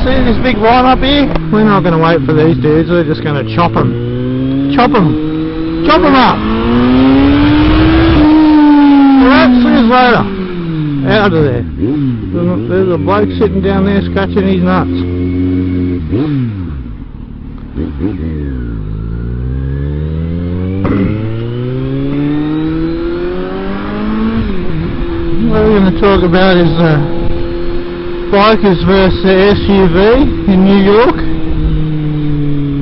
See this big line up here? We're not going to wait for these dudes, we're just going to chop them. Chop them! Chop them up! Alright, see you later. Out of there. There's a bloke sitting down there scratching his nuts. What we're going to talk about is bikers versus the SUV in New York,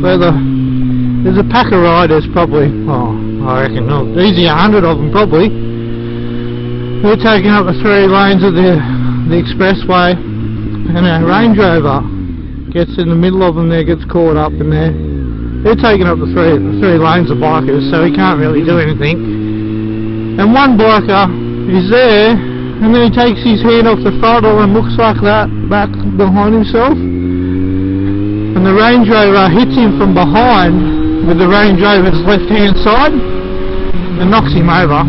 where there's a pack of riders, probably, I reckon, easy 100 of them probably. They're taking up the 3 lanes of the expressway, and a Range Rover gets in the middle of them there, gets caught up in there. They're taking up the three lanes of bikers, so he can't really do anything. And one biker is there, and then he takes his hand off the throttle and looks like that back behind himself, and the Range Rover hits him from behind with the Range Rover's left hand side and knocks him over.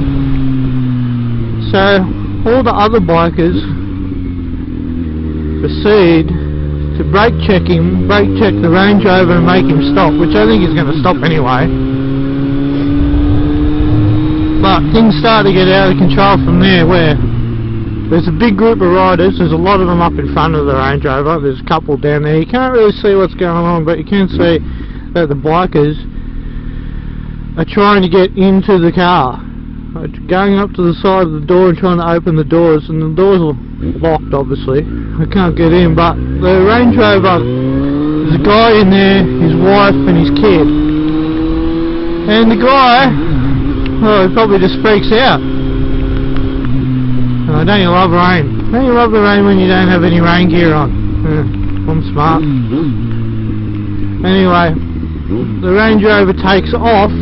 So all the other bikers proceed to brake check the Range Rover and make him stop, which I think he's going to stop anyway. But things start to get out of control from there, where there's a big group of riders. There's a lot of them up in front of the Range Rover. There's a couple down there. You can't really see what's going on, but you can see that the bikers are trying to get into the car, going up to the side of the door and trying to open the doors, and the doors are locked obviously. I can't get in, but the Range Rover, there's a guy in there, his wife and his kid, and the guy, he probably just freaks out. Don't you love rain? Don't you love the rain when you don't have any rain gear on? I'm smart. Anyway, the Range Rover takes off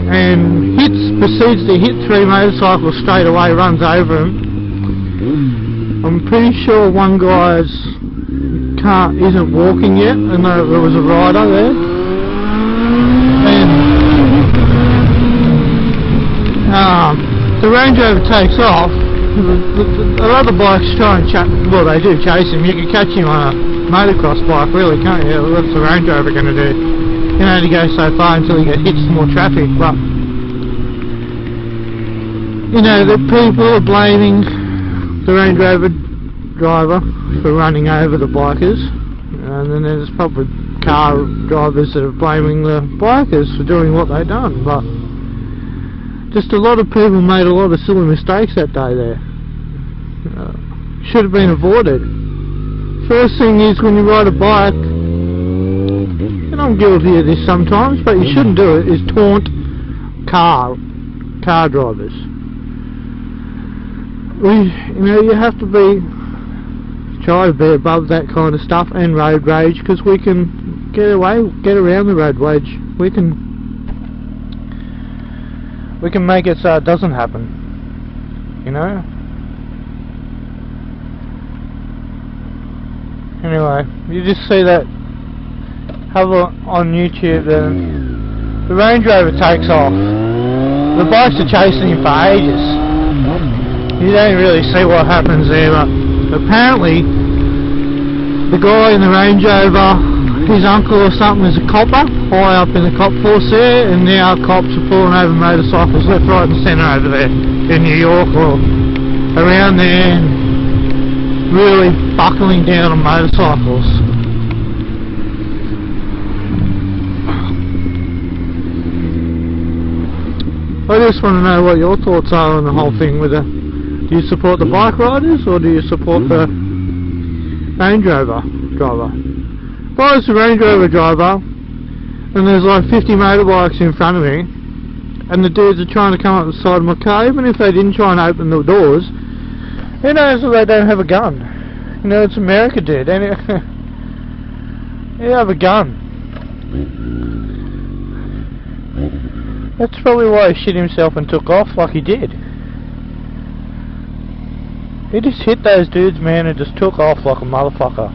and proceeds to hit 3 motorcycles straight away, runs over them. I'm pretty sure one guy isn't walking yet, and there was a rider there. And the Range Rover takes off. The other bikes try and they do chase him. You can catch him on a motocross bike, really, can't you? What's the Range Rover going to do? You can only go so far until you get hit some more traffic. But you know, the people are blaming the Range Rover driver for running over the bikers, and then there's probably car drivers that are blaming the bikers for doing what they've done. But just a lot of people made a lot of silly mistakes that day there. Should have been avoided. First thing is, when you ride a bike, and I'm guilty of this sometimes, but you shouldn't do it, is taunt car drivers. You have to try to be above that kind of stuff and road rage, because we can get around the road rage. We can make it so it doesn't happen, you know. Anyway, you just see that, have a look on YouTube, the Range Rover takes off. The bikes are chasing him for ages. You don't really see what happens there, but apparently the guy in the Range Rover, his uncle or something, is a copper high up in the cop force there, and now cops are pulling over motorcycles left, right and centre over there in New York or around there, and really buckling down on motorcycles. I just want to know what your thoughts are on the whole thing. Do you support the bike riders, or do you support the Range Rover driver? If I was a Range Rover driver and there's like 50 motorbikes in front of me, and the dudes are trying to come up the side of my car, even if they didn't try and open the doors, who knows if they don't have a gun? You know, it's America, dude. And you have a gun. That's probably why he shit himself and took off like he did. He just hit those dudes, man, and just took off like a motherfucker.